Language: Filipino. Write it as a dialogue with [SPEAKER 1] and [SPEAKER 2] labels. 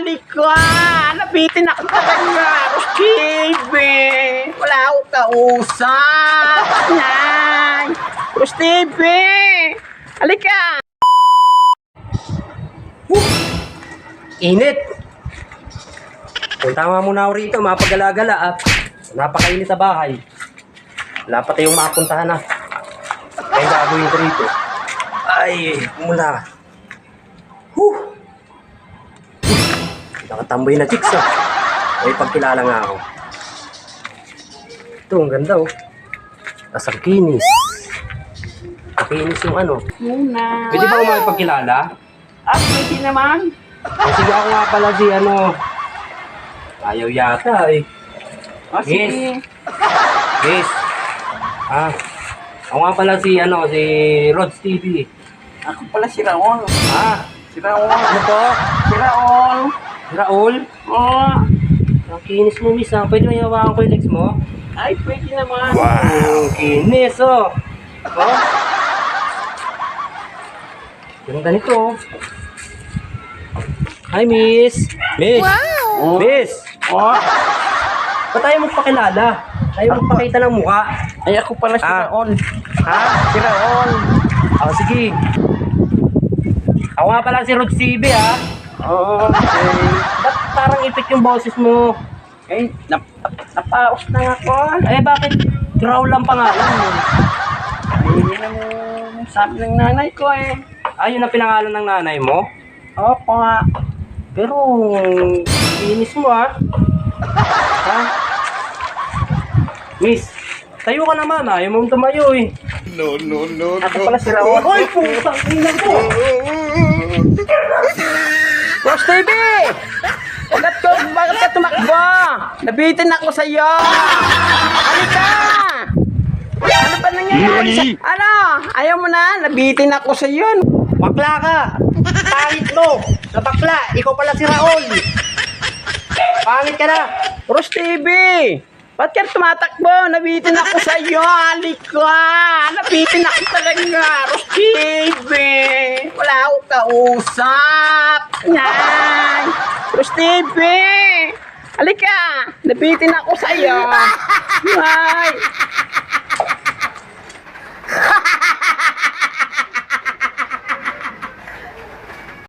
[SPEAKER 1] halika! Nabitin ako talaga! Steve! Wala akong kausap! Nay! Steve! Halika!
[SPEAKER 2] Init! Punta nga muna ako rito, mapagala-gala at napakainit sa bahay. Wala pa tayong makapuntahan na. Kaya gagawin ko rito. Ay, mula. Nakatamboy na chicks ah. Ay, pagkilala nga ako. Ito, ang ganda oh. Tas ang kinis. Ang kinis yung ano.
[SPEAKER 1] Muna.
[SPEAKER 2] Pwede ba ako makipagkilala?
[SPEAKER 1] Pwede naman.
[SPEAKER 2] Sige ako nga pala si ano. Ayaw yata eh.
[SPEAKER 1] Sige.
[SPEAKER 2] Yes. Ako nga pala si ano, si Rods TV.
[SPEAKER 1] Ako pala si Raul. Si Raul.
[SPEAKER 2] Ano to?
[SPEAKER 1] Si Raul.
[SPEAKER 2] Raul?
[SPEAKER 1] Oh.
[SPEAKER 2] Ang kinis mo, miss ha. Pwede mo hawakan ko yung legs mo?
[SPEAKER 1] Ay, pwede naman.
[SPEAKER 2] Ang kinis oh. Oh? Ganda nito oh. Hi, miss. Miss.
[SPEAKER 1] Oh.
[SPEAKER 2] Miss.
[SPEAKER 1] Oh.
[SPEAKER 2] Ba't tayo magpakilala? Tayo magpakita ng mukha.
[SPEAKER 1] Ay, ako pala si Raul.
[SPEAKER 2] Ha?
[SPEAKER 1] Si Raul.
[SPEAKER 2] Sige. Ako nga pala si Rods TV ha.
[SPEAKER 1] Okay.
[SPEAKER 2] Ba't parang ipit yung boses mo?
[SPEAKER 1] Eh, napaos na ako.
[SPEAKER 2] Eh bakit Raul lang pangalan mo?
[SPEAKER 1] Ay, yun ang sabi ng nanay ko eh.
[SPEAKER 2] Ayun ang pinangalan ng nanay mo?
[SPEAKER 1] Opo nga.
[SPEAKER 2] Pero, inis mo ha? Ha? Miss, tayo ka naman ha. Ayaw mong tumayo eh.
[SPEAKER 1] Ako pala si Raul.
[SPEAKER 2] Ay, putang ina ko!
[SPEAKER 1] Boss TV! Bakit ka tumakbo? Nabitin ako sa iyo! Halika! Ano ba nangyayari? Ano? Ayaw mo na? Nabitin ako sa iyo.
[SPEAKER 2] Bakla ka! Pangit mo! Sa bakla, ikaw pala si Raul! Pangit ka na!
[SPEAKER 1] Boss TV! Ba't ka tumatakbo? Nabitin ako sa iyo. Halika! Nabitin ako talaga. Boss TV! Wala akong kausap. Nay! Boss TV! Halika! Nabitin ako sa iyo. Nay!